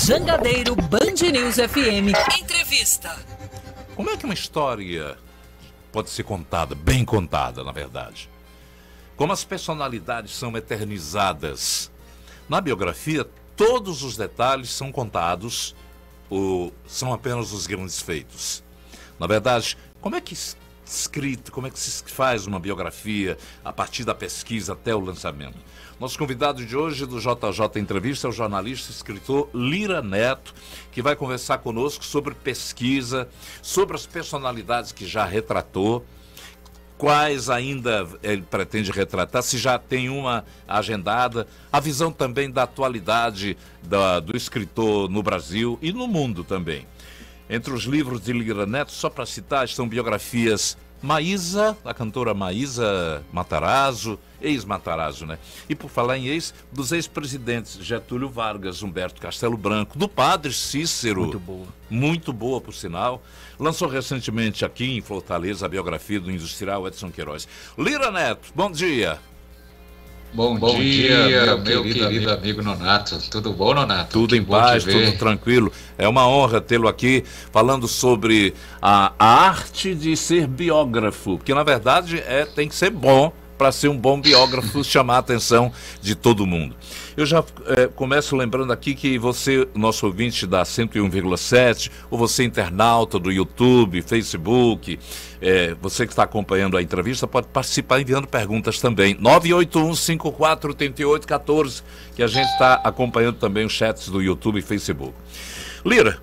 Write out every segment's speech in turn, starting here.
Jangadeiro Band News FM. Entrevista. Como é que uma história pode ser contada, bem contada, na verdade? Como as personalidades são eternizadas. Na biografia, todos os detalhes são contados ou são apenas os grandes feitos. Na verdade, como é que se faz uma biografia a partir da pesquisa até o lançamento? Nosso convidado de hoje do JJ Entrevista é o jornalista e escritor Lira Neto, que vai conversar conosco sobre pesquisa, sobre as personalidades que já retratou, quais ainda ele pretende retratar, se já tem uma agendada, a visão também da atualidade do escritor no Brasil e no mundo também. Entre os livros de Lira Neto, só para citar, estão biografias Maísa, a cantora Maísa Matarazzo, ex-Matarazzo, né? E por falar em ex, dos ex-presidentes Getúlio Vargas, Humberto Castelo Branco, do padre Cícero. Muito boa, por sinal. Lançou recentemente aqui em Fortaleza a biografia do industrial Edson Queiroz. Lira Neto, bom dia. Bom dia, meu querido amigo Nonato. Tudo bom, Nonato? Tudo em paz, tudo tranquilo. É uma honra tê-lo aqui falando sobre a arte de ser biógrafo, porque na verdade tem que ser bom para ser um bom biógrafo, chamar a atenção de todo mundo. Eu já começo lembrando aqui que você, nosso ouvinte da 101,7, ou você internauta do YouTube, Facebook, você que está acompanhando a entrevista, pode participar enviando perguntas também. 981-548814, que a gente está acompanhando também os chats do YouTube e Facebook. Lira,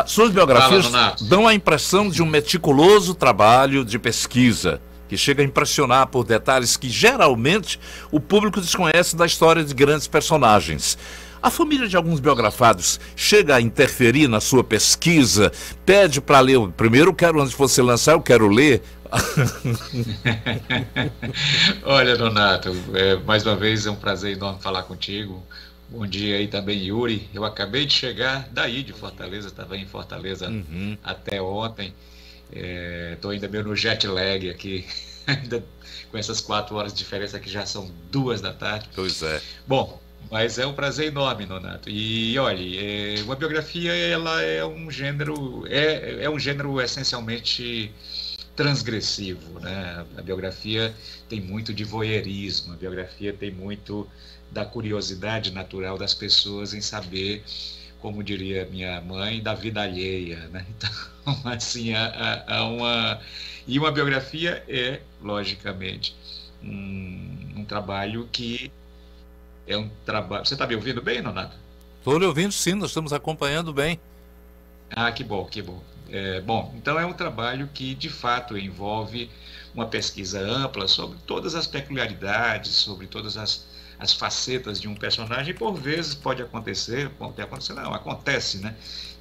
suas biografias dão a impressão de um meticuloso trabalho de pesquisa, que chega a impressionar por detalhes que geralmente o público desconhece da história de grandes personagens. A família de alguns biografados chega a interferir na sua pesquisa, pede para ler. Primeiro, antes de você lançar, eu quero ler. Olha, Donato, mais uma vez é um prazer enorme falar contigo. Bom dia aí também, Yuri. Eu acabei de chegar daí de Fortaleza, estava em Fortaleza até ontem. Estou ainda meio no jet lag aqui, ainda com essas 4 horas de diferença que já são 2 da tarde. Pois é. Bom, mas é um prazer enorme, Nonato. E olha, uma biografia ela é um gênero, um gênero essencialmente transgressivo, né? A biografia tem muito de voyeurismo, a biografia tem muito da curiosidade natural das pessoas em saber, como diria minha mãe, da vida alheia, né? Então, assim, e uma biografia logicamente, um trabalho que é um trabalho... Você está me ouvindo bem, Nonato? Estou lhe ouvindo, sim, nós estamos acompanhando bem. Ah, que bom, que bom. Bom, então é um trabalho que, de fato, envolve uma pesquisa ampla sobre todas as peculiaridades, sobre todas as facetas de um personagem, e por vezes pode acontecer, não, acontece, né,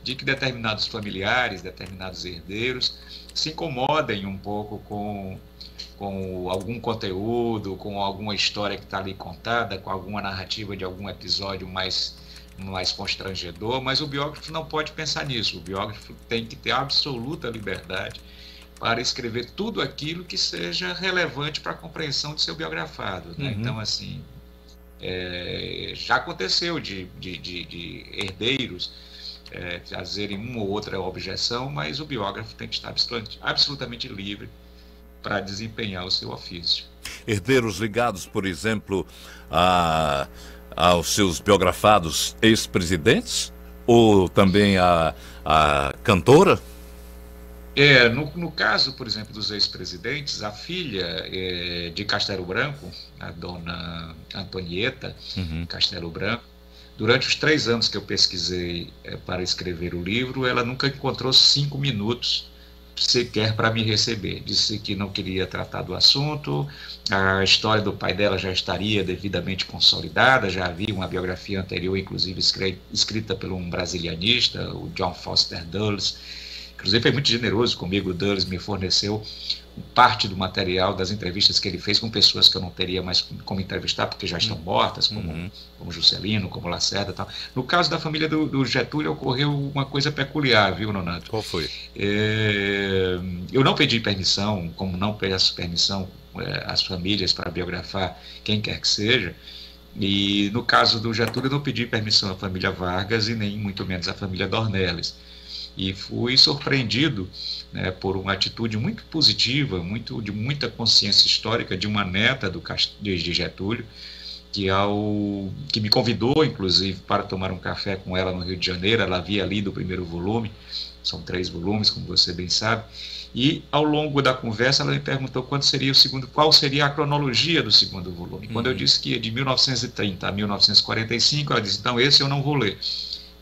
de que determinados familiares, determinados herdeiros se incomodem um pouco com algum conteúdo, com alguma história que está ali contada, com alguma narrativa de algum episódio mais constrangedor, mas o biógrafo não pode pensar nisso. O biógrafo tem que ter absoluta liberdade para escrever tudo aquilo que seja relevante para a compreensão do seu biografado, né? Então, assim, já aconteceu de herdeiros fazerem uma ou outra objeção, mas o biógrafo tem que estar absolutamente livre para desempenhar o seu ofício. Herdeiros ligados, por exemplo, aos seus biografados ex-presidentes? Ou também a cantora? No caso, por exemplo, dos ex-presidentes, a filha de Castelo Branco, a dona Antonieta Castelo Branco, durante os 3 anos que eu pesquisei para escrever o livro, ela nunca encontrou 5 minutos sequer para me receber. Disse que não queria tratar do assunto, a história do pai dela já estaria devidamente consolidada, já havia uma biografia anterior, inclusive escrita por um brasilianista, o John Foster Dulles. Inclusive foi muito generoso comigo, o Dulles me forneceu parte do material das entrevistas que ele fez com pessoas que eu não teria mais como entrevistar, porque já estão mortas, como Juscelino, como Lacerda e tal. No caso da família do Getúlio, ocorreu uma coisa peculiar, viu, Nonato? Qual foi? Eu não pedi permissão, como não peço permissão às famílias para biografar quem quer que seja, E no caso do Getúlio, eu não pedi permissão à família Vargas e nem muito menos à família Dornelles. E fui surpreendido, né, por uma atitude muito positiva, de muita consciência histórica de uma neta de Getúlio, que me convidou, inclusive, para tomar um café com ela no Rio de Janeiro. Ela havia lido o primeiro volume, são 3 volumes, como você bem sabe, e ao longo da conversa ela me perguntou qual seria a cronologia do segundo volume. Quando eu disse que de 1930 a 1945, ela disse, então esse eu não vou ler.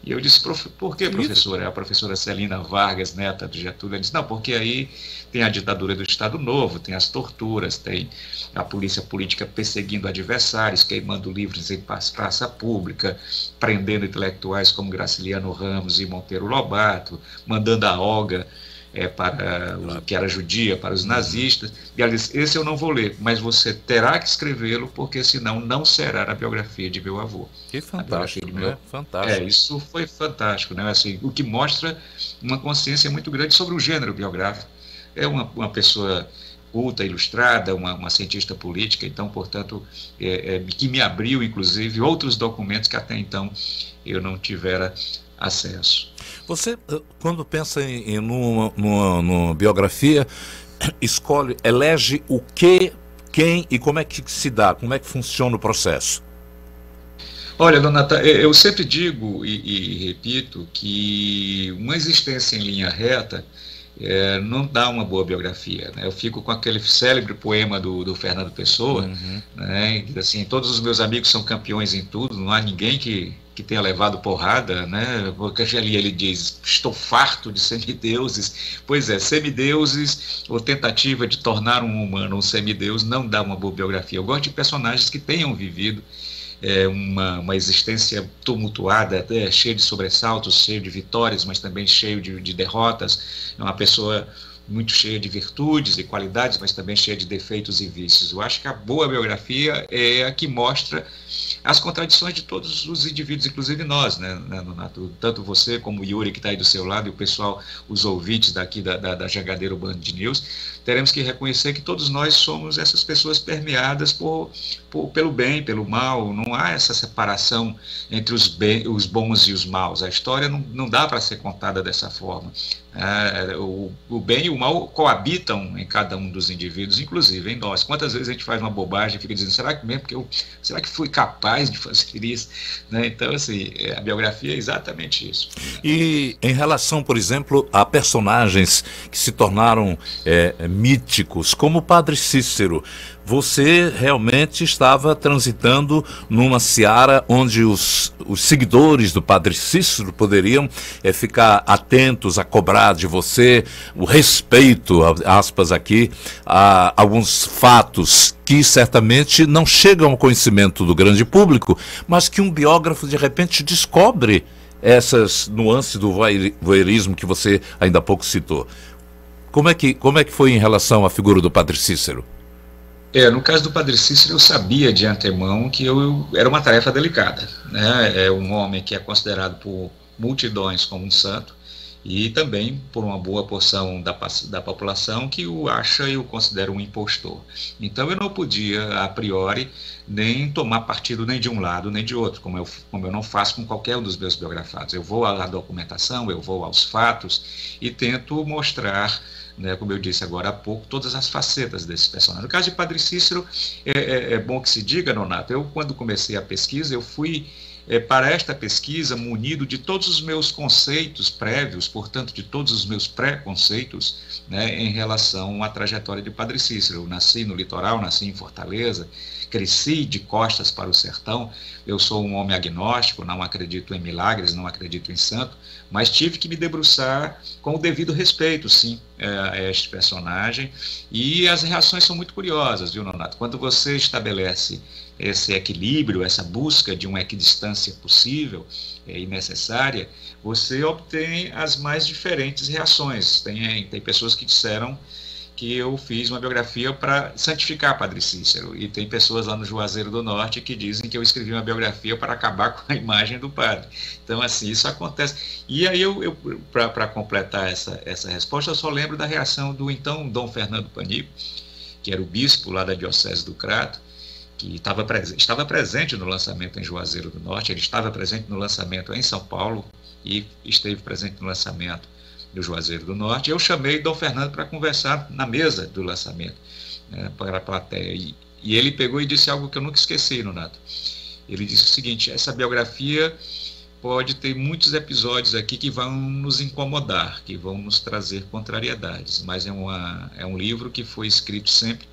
E eu disse, por que, professora? É a professora Celina Vargas, neta do Getúlio. Ela disse, não, porque aí tem a ditadura do Estado Novo, tem as torturas, tem a polícia política perseguindo adversários, queimando livros em praça pública, prendendo intelectuais como Graciliano Ramos e Monteiro Lobato, mandando a Olga que era judia, para os nazistas. E ela disse, esse eu não vou ler, mas você terá que escrevê-lo, porque senão não será a biografia de meu avô. Que fantástico, né? Fantástico. Isso foi fantástico, né? Assim, o que mostra uma consciência muito grande sobre o gênero biográfico. É uma pessoa culta, ilustrada, uma cientista política, então, portanto, que me abriu, inclusive, outros documentos que até então eu não tivera acesso. Você, quando pensa numa biografia, elege o que, quem e como é que se dá, como é que funciona o processo? Olha, Donata, eu sempre digo e repito que uma existência em linha reta não dá uma boa biografia, né? Eu fico com aquele célebre poema do Fernando Pessoa, né? Assim, todos os meus amigos são campeões em tudo, não há ninguém que tenha levado porrada, né? Porque ali ele diz, estou farto de semideuses. Pois é, semideuses, ou tentativa de tornar um humano um semideus, não dá uma boa biografia. Eu gosto de personagens que tenham vivido uma existência tumultuada, até cheia de sobressaltos, cheia de vitórias, mas também cheio de derrotas. É uma pessoa muito cheia de virtudes e qualidades, mas também cheia de defeitos e vícios. Eu acho que a boa biografia é a que mostra as contradições de todos os indivíduos, inclusive nós, né, Nonato? Tanto você como o Yuri, que está aí do seu lado, e o pessoal, os ouvintes daqui da Jangadeiro Band News, teremos que reconhecer que todos nós somos essas pessoas permeadas pelo bem, pelo mal. Não há essa separação entre os bons e os maus. A história não dá para ser contada dessa forma. O bem e o mal coabitam em cada um dos indivíduos, inclusive em nós. Quantas vezes a gente faz uma bobagem e fica dizendo, será que fui capaz de fazer isso? Né? Então, assim, a biografia é exatamente isso. E em relação, por exemplo, a personagens que se tornaram míticos, como o Padre Cícero, você realmente estava transitando numa seara onde os seguidores do Padre Cícero poderiam ficar atentos a cobrar de você o respeito, aspas aqui, a alguns fatos que certamente não chegam ao conhecimento do grande público, mas que um biógrafo de repente descobre essas nuances do voyeurismo que você ainda há pouco citou. Como é que foi em relação à figura do Padre Cícero? No caso do Padre Cícero, eu sabia de antemão que era uma tarefa delicada, né? É um homem que é considerado por multidões como um santo, e também por uma boa porção da população que o acha e o considera um impostor. Então eu não podia, a priori, nem tomar partido nem de um lado nem de outro, como eu não faço com qualquer um dos meus biografados. Eu vou à documentação, eu vou aos fatos e tento mostrar, né, como eu disse agora há pouco, todas as facetas desse personagem. No caso de Padre Cícero, é bom que se diga, Nonato, eu quando comecei a pesquisa, eu fui para esta pesquisa munido de todos os meus conceitos prévios, portanto, de todos os meus preconceitos, né, em relação à trajetória de Padre Cícero. Eu nasci no litoral, nasci em Fortaleza, cresci de costas para o sertão. Eu sou um homem agnóstico, não acredito em milagres, não acredito em santo, mas tive que me debruçar com o devido respeito, sim, a este personagem. E as reações são muito curiosas, viu, Nonato? Quando você estabelece esse equilíbrio, essa busca de uma equidistância possível e necessária, você obtém as mais diferentes reações. Tem pessoas que disseram que eu fiz uma biografia para santificar Padre Cícero, e tem pessoas lá no Juazeiro do Norte que dizem que eu escrevi uma biografia para acabar com a imagem do padre. Então, assim, isso acontece. E aí, para completar essa resposta, eu só lembro da reação do então Dom Fernando Panico, que era o bispo lá da Diocese do Crato, que estava presente no lançamento em Juazeiro do Norte, ele estava presente no lançamento em São Paulo e esteve presente no lançamento do Juazeiro do Norte. Eu chamei Dom Fernando para conversar na mesa do lançamento, para a plateia, e ele pegou e disse algo que eu nunca esqueci, Nonato. Ele disse o seguinte: essa biografia pode ter muitos episódios aqui que vão nos incomodar, que vão nos trazer contrariedades, mas é um livro que foi escrito sempre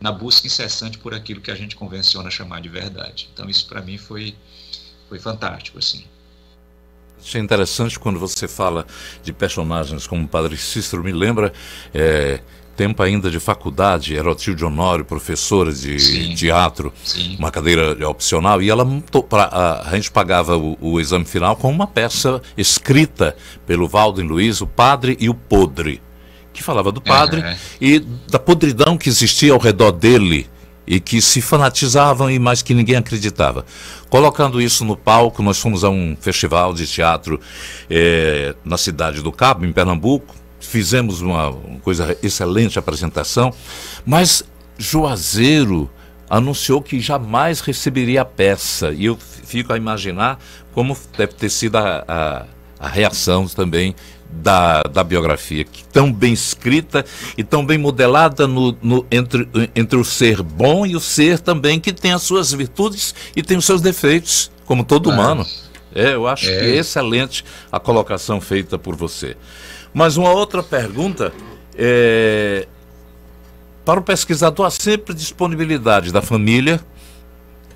na busca incessante por aquilo que a gente convenciona chamar de verdade. Então isso para mim foi fantástico, assim. Achei interessante quando você fala de personagens como o Padre Cícero, me lembra tempo ainda de faculdade, era o tio de Honório, professora de teatro, uma cadeira opcional, e ela a gente pagava o exame final com uma peça escrita pelo Valdo Luiz, O Padre e o Podre, que falava do padre e da podridão que existia ao redor dele e que se fanatizavam, mas que ninguém acreditava. Colocando isso no palco, nós fomos a um festival de teatro na cidade do Cabo, em Pernambuco, fizemos uma coisa excelente apresentação, mas Juazeiro anunciou que jamais receberia a peça, e eu fico a imaginar como deve ter sido a reação também da biografia, que tão bem escrita e tão bem modelada entre o ser bom e o ser também que tem as suas virtudes e tem os seus defeitos, como todo humano. Eu acho que é excelente a colocação feita por você. Mas uma outra pergunta, para o pesquisador, há sempre disponibilidade da família.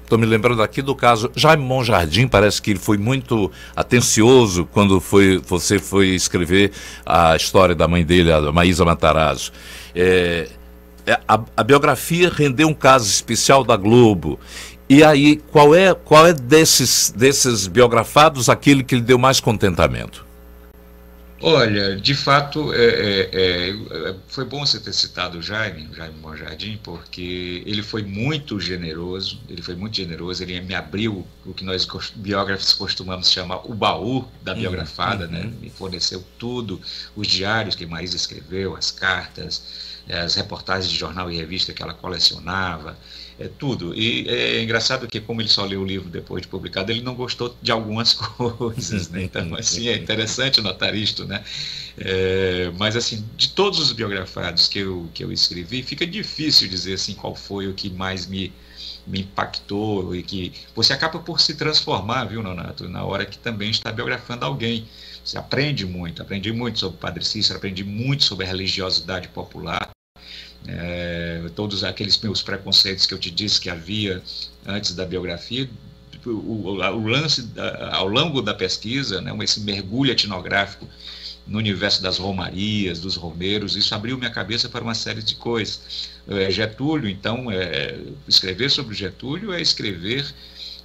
Estou me lembrando aqui do caso Jaime Monjardim, parece que ele foi muito atencioso quando você foi escrever a história da mãe dele, a Maísa Matarazzo. A biografia rendeu um caso especial da Globo. E aí, qual é desses biografados aquele que lhe deu mais contentamento? Olha, de fato, foi bom você ter citado o Jaime Monjardim, porque ele foi muito generoso, ele me abriu o que nós biógrafos costumamos chamar o baú da biografada, né? Me forneceu tudo, os diários que Maísa escreveu, as cartas, as reportagens de jornal e revista que ela colecionava, tudo. E é engraçado que, como ele só leu o livro depois de publicado, ele não gostou de algumas coisas, né? Então, assim, é interessante notar isto, né? Mas, assim, de todos os biografados que eu escrevi, fica difícil dizer, assim, qual foi o que mais me impactou, e que você acaba por se transformar, viu, Nonato, na hora que também está biografando alguém. Você aprendi muito sobre o Padre Cícero, aprendi muito sobre a religiosidade popular, todos aqueles meus preconceitos que eu te disse que havia antes da biografia, o lance ao longo da pesquisa, né, esse mergulho etnográfico no universo das romarias, dos romeiros, isso abriu minha cabeça para uma série de coisas. Getúlio, então, escrever sobre Getúlio é escrever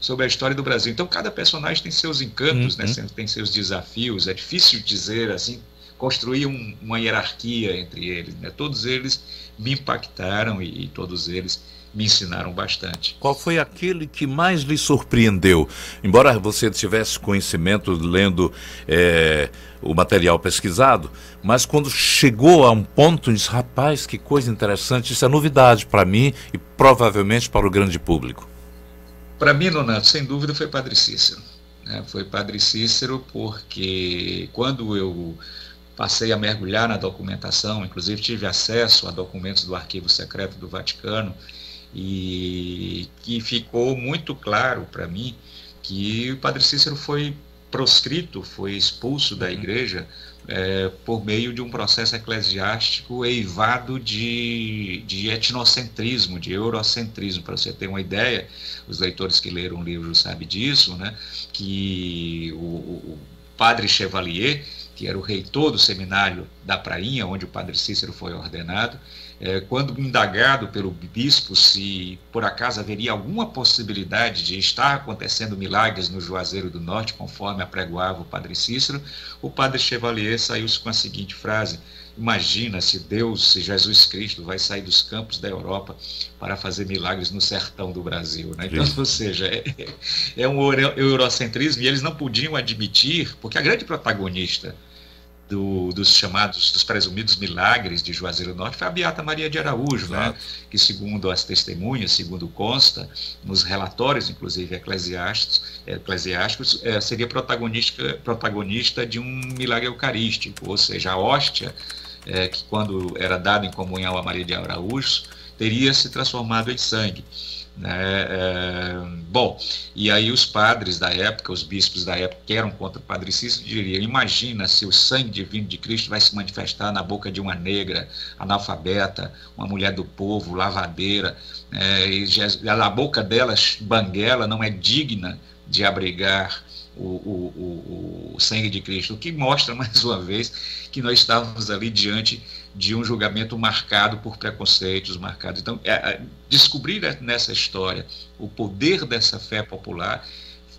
sobre a história do Brasil. Então, cada personagem tem seus encantos, né, tem seus desafios. É difícil dizer, assim, construir uma hierarquia entre eles, né? Todos eles me impactaram e todos eles me ensinaram bastante. Qual foi aquele que mais lhe surpreendeu? Embora você tivesse conhecimento lendo o material pesquisado, mas quando chegou a um ponto, disse: rapaz, que coisa interessante, isso é novidade para mim e provavelmente para o grande público. Para mim, Nonato, sem dúvida foi Padre Cícero. Foi Padre Cícero porque quando eu passei a mergulhar na documentação, inclusive tive acesso a documentos do Arquivo Secreto do Vaticano, e que ficou muito claro para mim que o Padre Cícero foi proscrito, foi expulso da igreja por meio de um processo eclesiástico eivado de etnocentrismo, de eurocentrismo. Para você ter uma ideia, os leitores que leram o livro sabem disso, né, que o padre Chevalier, que era o reitor do seminário da Prainha, onde o Padre Cícero foi ordenado, quando indagado pelo bispo se por acaso haveria alguma possibilidade de estar acontecendo milagres no Juazeiro do Norte, conforme apregoava o Padre Cícero, o Padre Chevalier saiu-se com a seguinte frase: imagina se Jesus Cristo vai sair dos campos da Europa para fazer milagres no sertão do Brasil, né? Então, ou seja, é um eurocentrismo, e eles não podiam admitir, porque a grande protagonista dos presumidos milagres de Juazeiro do Norte foi a Beata Maria de Araújo, né? Que segundo as testemunhas, segundo consta, nos relatórios, inclusive eclesiásticos, seria protagonista de um milagre eucarístico, ou seja, a hóstia, que quando era dada em comunhão a Maria de Araújo, teria se transformado em sangue. Bom, e aí os padres da época, os bispos da época que eram contra o Padre Cícero diriam: imagina se o sangue divino de Cristo vai se manifestar na boca de uma negra, analfabeta, uma mulher do povo, lavadeira, e a boca dela, banguela, não é digna de abrigar o sangue de Cristo, o que mostra mais uma vez que nós estávamos ali diante de um julgamento marcado por preconceitos, marcado. Então, descobrir nessa história o poder dessa fé popular,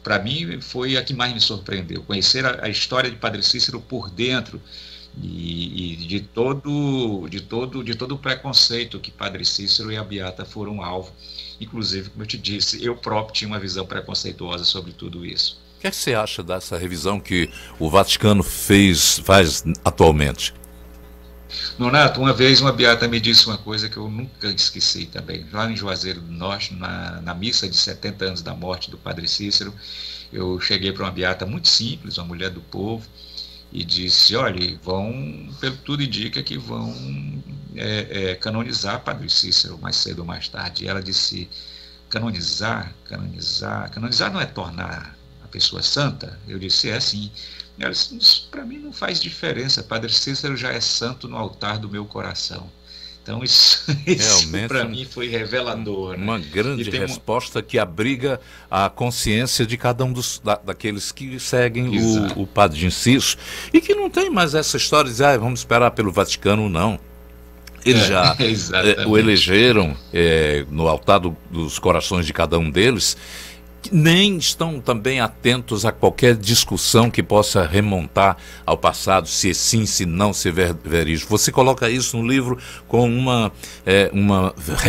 para mim, foi a que mais me surpreendeu. Conhecer a história de Padre Cícero por dentro e de todo o preconceito que Padre Cícero e a Beata foram alvo. Inclusive, como eu te disse, eu próprio tinha uma visão preconceituosa sobre tudo isso. O que é que você acha dessa revisão que o Vaticano faz atualmente? Nonato, uma vez uma beata me disse uma coisa que eu nunca esqueci também. Lá em Juazeiro do Norte, na missa de 70 anos da morte do Padre Cícero, eu cheguei para uma beata muito simples, uma mulher do povo, e disse: olha, pelo que tudo indica que vão canonizar Padre Cícero mais cedo ou mais tarde. E ela disse: canonizar não é tornar a pessoa santa? Eu disse: é sim. Ela disse: para mim não faz diferença, Padre Cícero já é santo no altar do meu coração. Então isso para mim foi revelador. Uma grande resposta que abriga a consciência de cada um daqueles que seguem o Padre Inciso, e que não tem mais essa história de vamos esperar pelo Vaticano, não. Eles já o elegeram no altar dos corações de cada um deles. Nem estão também atentos a qualquer discussão que possa remontar ao passado, se sim, se não, se verídico. Você coloca isso no livro com uma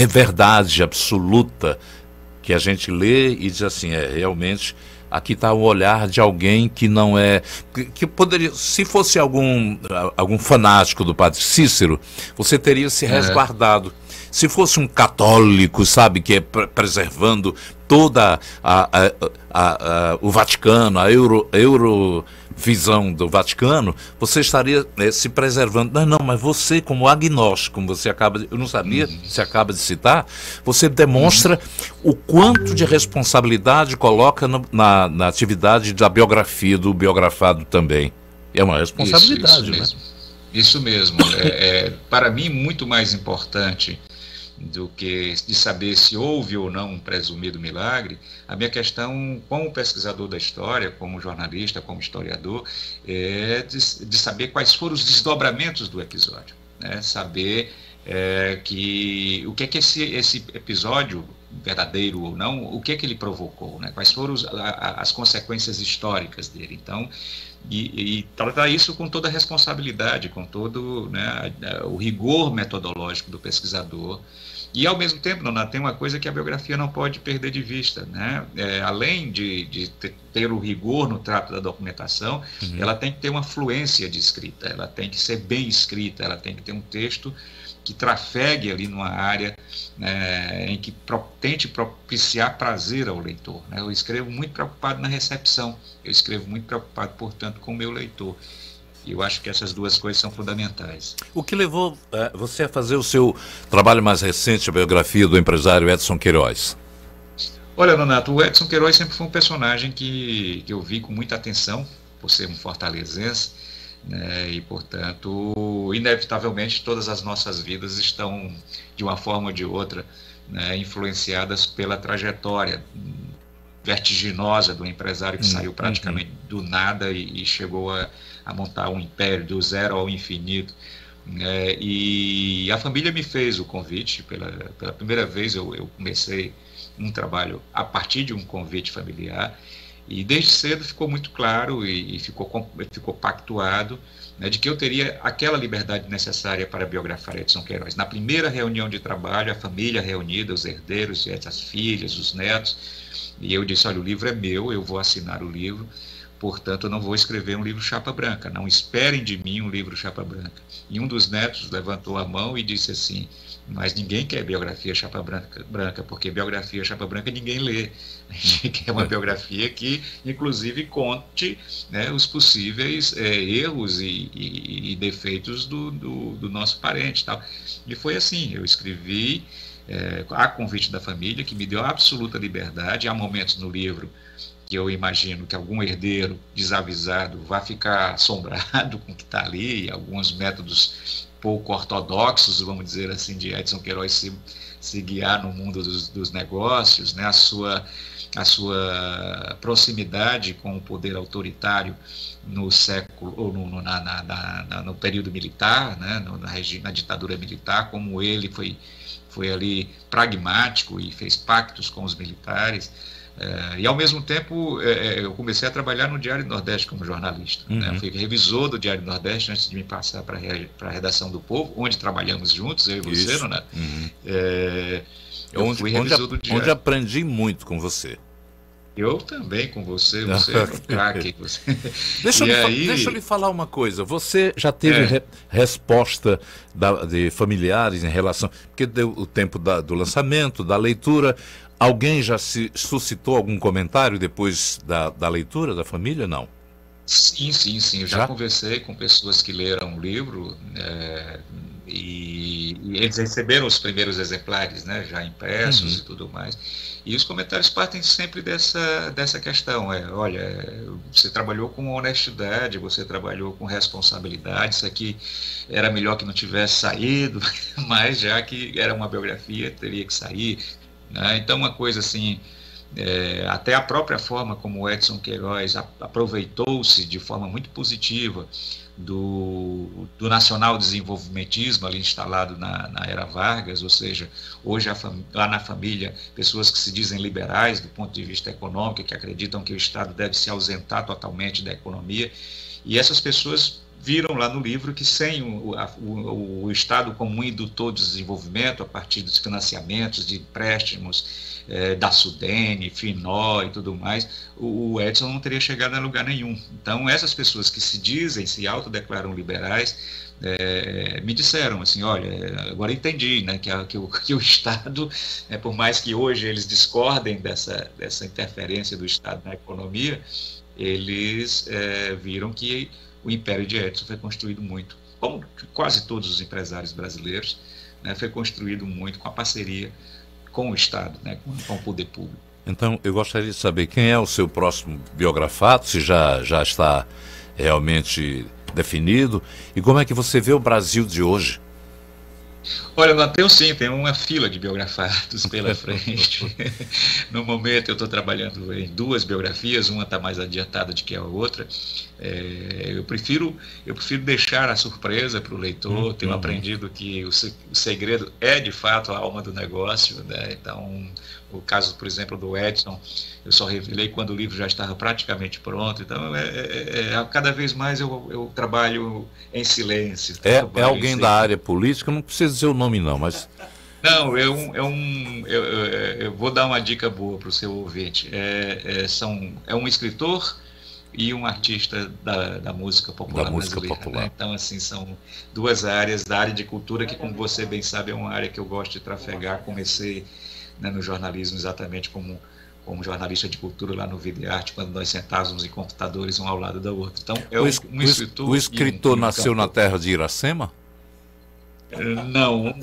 verdade absoluta, que a gente lê e diz assim: realmente, aqui está o olhar de alguém que não é... que poderia, se fosse algum fanático do Padre Cícero, você teria se resguardado. Se fosse um católico, sabe, que é preservando toda o Vaticano, a eurovisão do Vaticano, você estaria se preservando. Não, mas você, como agnóstico, como você eu não sabia, você acaba de citar, você demonstra o quanto de responsabilidade coloca na atividade da biografia, do biografado também. É uma responsabilidade, né? Isso mesmo. Para mim, muito mais importante do que de saber se houve ou não um presumido milagre, a minha questão como pesquisador da história, como jornalista, como historiador, é de saber quais foram os desdobramentos do episódio, né? Saber o que é que esse episódio, verdadeiro ou não, o que é que ele provocou, né? Quais foram as consequências históricas dele. Então, e tratar isso com toda a responsabilidade, com todo, né, o rigor metodológico do pesquisador. E, ao mesmo tempo, Nonato, tem uma coisa que a biografia não pode perder de vista, né? Além de ter o rigor no trato da documentação, ela tem que ter uma fluência de escrita, ela tem que ser bem escrita, ela tem que ter um texto que trafegue ali numa área, né, em que tente propiciar prazer ao leitor, né? Eu escrevo muito preocupado na recepção, eu escrevo muito preocupado, portanto, com o meu leitor. E eu acho que essas duas coisas são fundamentais. O que levou você a fazer o seu trabalho mais recente, a biografia do empresário Edson Queiroz? Olha, Nonato, o Edson Queiroz sempre foi um personagem que eu vi com muita atenção, por ser um fortalezense, né, e, portanto, inevitavelmente todas as nossas vidas estão, de uma forma ou de outra, né, influenciadas pela trajetória vertiginosa do empresário que saiu praticamente do nada e chegou a montar um império do zero ao infinito. E a família me fez o convite, pela primeira vez eu comecei um trabalho a partir de um convite familiar, e desde cedo ficou muito claro e ficou pactuado, né, de que eu teria aquela liberdade necessária para biografar Edson Queiroz. Na primeira reunião de trabalho, a família reunida, os herdeiros, as filhas, os netos, e eu disse: olha, o livro é meu, eu vou assinar o livro, portanto eu não vou escrever um livro chapa branca, não esperem de mim um livro chapa branca. E um dos netos levantou a mão e disse assim: mas ninguém quer biografia chapa branca, porque biografia chapa branca ninguém lê. A gente quer uma biografia que, inclusive, conte, né, os possíveis erros e defeitos do nosso parente. Tal. E foi assim, eu escrevi a convite da família, que me deu absoluta liberdade. Há momentos no livro que eu imagino que algum herdeiro desavisado vai ficar assombrado com o que está ali, e alguns métodos pouco ortodoxos, vamos dizer assim, de Edson Queiroz se guiar no mundo dos negócios, né? A sua proximidade com o poder autoritário no século, ou no período militar, né? Na ditadura militar, como ele foi ali pragmático e fez pactos com os militares. E, ao mesmo tempo, eu comecei a trabalhar no Diário do Nordeste como jornalista. Uhum. Né? Fui revisor do Diário do Nordeste antes de me passar para a Redação do Povo, onde trabalhamos juntos, eu e você, Renato. Uhum. Eu fui revisor do Diário. Onde aprendi muito com você. Eu também com você é um craque. Deixa eu lhe falar uma coisa. Você já teve resposta de familiares em relação... Porque deu o tempo do lançamento, da leitura... Alguém já se suscitou algum comentário depois da leitura da família? Não? Sim. Eu já conversei com pessoas que leram o livro e eles receberam os primeiros exemplares, né, já impressos e tudo mais. E os comentários partem sempre dessa questão. Olha, você trabalhou com honestidade, você trabalhou com responsabilidade, isso aqui era melhor que não tivesse saído, mas já que era uma biografia, teria que sair. Então, uma coisa assim, até a própria forma como o Edson Queiroz aproveitou-se de forma muito positiva do nacional-desenvolvimentismo ali instalado na era Vargas, ou seja, hoje lá na família, pessoas que se dizem liberais do ponto de vista econômico, que acreditam que o Estado deve se ausentar totalmente da economia, e essas pessoas viram lá no livro que sem o Estado como indutor de desenvolvimento, a partir dos financiamentos, de empréstimos da Sudene, Finó e tudo mais, o Edson não teria chegado a lugar nenhum. Então, essas pessoas que se autodeclaram liberais, me disseram assim, olha, agora entendi, né, que o Estado, por mais que hoje eles discordem dessa interferência do Estado na economia, eles viram que o Império de Edson foi construído muito, como quase todos os empresários brasileiros, né, foi construído muito com a parceria com o Estado, né, com o poder público. Então, eu gostaria de saber quem é o seu próximo biografado, se já está realmente definido, e como é que você vê o Brasil de hoje? Olha, Matheus, sim, tem uma fila de biografados pela frente. No momento eu estou trabalhando em 2 biografias, uma está mais adiantada do que a outra. Eu prefiro deixar a surpresa para o leitor. Tenho aprendido que o segredo é de fato a alma do negócio, né? Então, o caso, por exemplo, do Edson, eu só revelei quando o livro já estava praticamente pronto. Então, cada vez mais eu trabalho em silêncio. É alguém da área política? Não precisa dizer o nome não, mas... Não, eu vou dar uma dica boa para o seu ouvinte. É um escritor e um artista da música popular brasileira. Né? Então, assim, são 2 áreas da área de cultura que, como você bem sabe, é uma área que eu gosto de trafegar. Comecei, né, no jornalismo exatamente como jornalista de cultura lá no Vida e Arte, quando nós sentávamos em computadores um ao lado da outra. Então, um escritor... O escritor nasceu na terra de Iracema? Não, o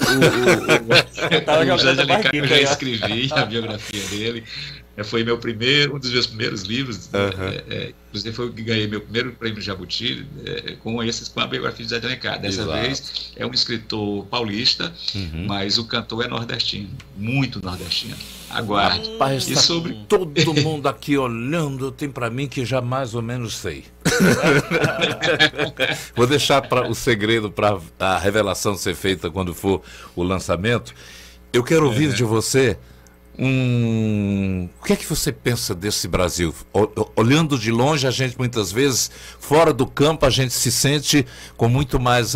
José de Alencar eu já escrevi a biografia dele, foi um dos meus primeiros livros, inclusive foi o que ganhei meu primeiro prêmio Jabuti, com a biografia de José de Alencar. Dessa vez é um escritor paulista, mas o cantor é nordestino, muito nordestino. Aguarde. Rapaz, todo mundo aqui olhando, tem para mim que já mais ou menos sei. Vou deixar o segredo para a revelação ser feita quando for o lançamento. Eu quero ouvir de você o que é que você pensa desse Brasil? Olhando de longe, a gente muitas vezes, fora do campo, a gente se sente com muito mais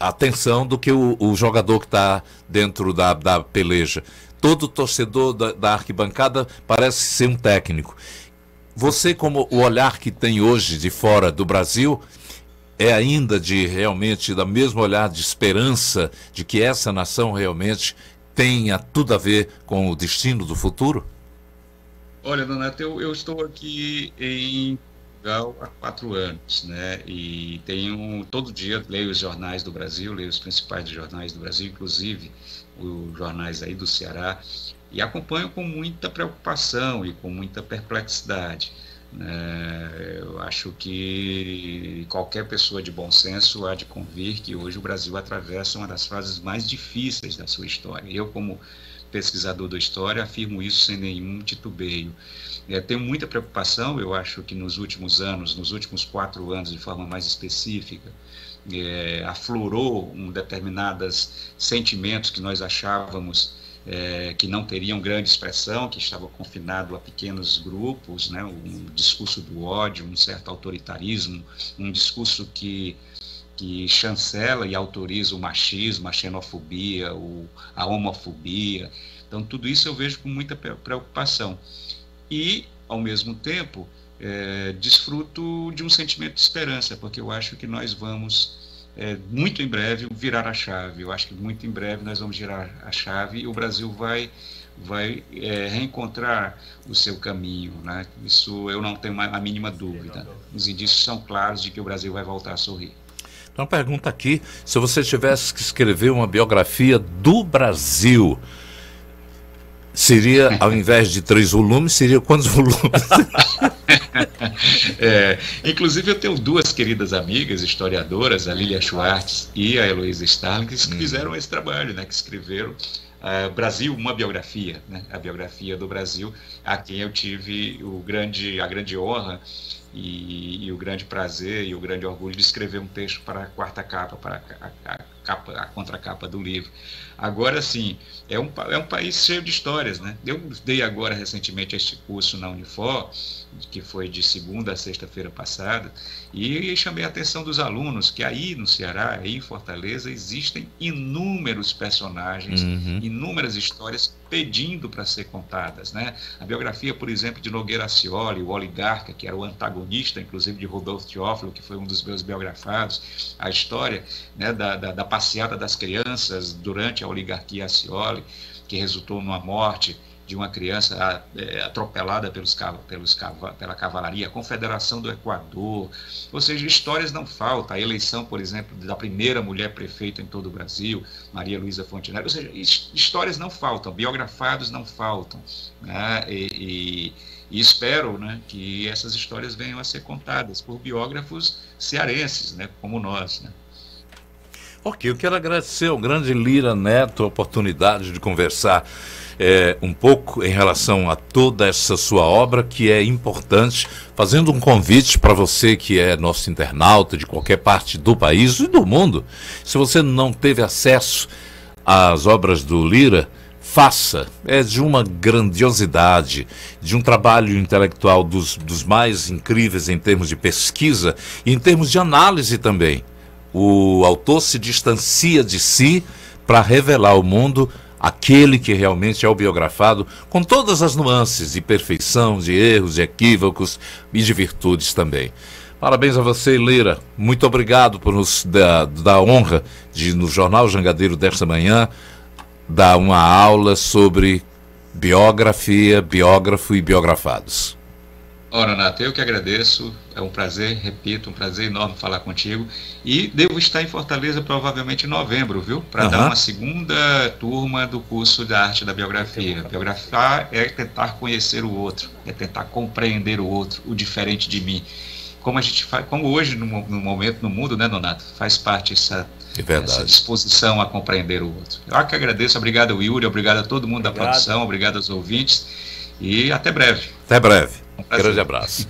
atenção do que o jogador que está dentro da peleja. Todo torcedor da arquibancada parece ser um técnico. Você, como o olhar que tem hoje de fora do Brasil, é ainda de realmente, da mesmo olhar de esperança de que essa nação realmente tenha tudo a ver com o destino do futuro? Olha, Donato, eu estou aqui em Portugal há 4 anos, né? E todo dia leio os jornais do Brasil, leio os principais jornais do Brasil, inclusive os jornais aí do Ceará, e acompanho com muita preocupação e com muita perplexidade. Eu acho que qualquer pessoa de bom senso há de convir que hoje o Brasil atravessa uma das fases mais difíceis da sua história. Eu, como pesquisador da história, afirmo isso sem nenhum titubeio. Tenho muita preocupação. Eu acho que nos últimos anos, nos últimos 4 anos, de forma mais específica, aflorou determinados sentimentos que nós achávamos que não teriam grande expressão, que estavam confinados a pequenos grupos, né? Um discurso do ódio, um certo autoritarismo, um discurso que chancela e autoriza o machismo, a xenofobia, a homofobia. Então, tudo isso eu vejo com muita preocupação. E, ao mesmo tempo, desfruto de um sentimento de esperança, porque eu acho que nós vamos, muito em breve, virar a chave. Eu acho que muito em breve nós vamos virar a chave e o Brasil vai reencontrar o seu caminho, né? Isso eu não tenho a mínima dúvida. Os indícios são claros de que o Brasil vai voltar a sorrir. Então, pergunta aqui, se você tivesse que escrever uma biografia do Brasil, seria, ao invés de 3 volumes, seria quantos volumes? Inclusive eu tenho 2 queridas amigas historiadoras, a Lilia Schwartz e a Heloísa Starling, que fizeram esse trabalho, né, que escreveram Brasil, uma biografia, né, a biografia do Brasil, a quem eu tive a grande honra e o grande prazer e o grande orgulho de escrever um texto para a 4ª capa, para a contracapa do livro. Agora, sim, é um país cheio de histórias, né? Eu dei agora recentemente este curso na Unifor, que foi de segunda a sexta-feira passada, e chamei a atenção dos alunos que aí no Ceará, aí em Fortaleza, existem inúmeros personagens, inúmeras histórias pedindo para ser contadas, né? A biografia, por exemplo, de Nogueira Scioli, o oligarca, que era o antagonista, inclusive, de Rodolfo Teófilo, que foi um dos meus biografados, a história, né, da passeada das crianças durante a oligarquia Scioli, que resultou numa morte de uma criança atropelada pela cavalaria, a Confederação do Equador. Ou seja, histórias não faltam. A eleição, por exemplo, da primeira mulher prefeita em todo o Brasil, Maria Luísa Fontenelle. Ou seja, histórias não faltam, biografados não faltam, né? E espero, né, que essas histórias venham a ser contadas por biógrafos cearenses, né, como nós, né? Ok, eu quero agradecer ao grande Lira Neto a oportunidade de conversar um pouco em relação a toda essa sua obra, que é importante, fazendo um convite para você que é nosso internauta de qualquer parte do país e do mundo. Se você não teve acesso às obras do Lira, faça. É de uma grandiosidade, de um trabalho intelectual dos mais incríveis em termos de pesquisa e em termos de análise também. O autor se distancia de si para revelar ao mundo aquele que realmente é o biografado, com todas as nuances de perfeição, de erros, de equívocos e de virtudes também. Parabéns a você, Lira. Muito obrigado por nos dar a honra de, no Jornal Jangadeiro desta manhã, dar uma aula sobre biografia, biógrafo e biografados. Ora, Nato, eu que agradeço, é um prazer, repito, um prazer enorme falar contigo, e devo estar em Fortaleza provavelmente em novembro, viu? Para dar uma segunda turma do curso da arte da biografia. Biografar é tentar conhecer o outro, é tentar compreender o outro, o diferente de mim. Como a gente faz, como hoje no momento no mundo, né, Donato, faz parte essa disposição a compreender o outro. Eu que agradeço, obrigado, Yuri, obrigado a todo mundo da produção, obrigado aos ouvintes, e até breve. Até breve. Um grande abraço.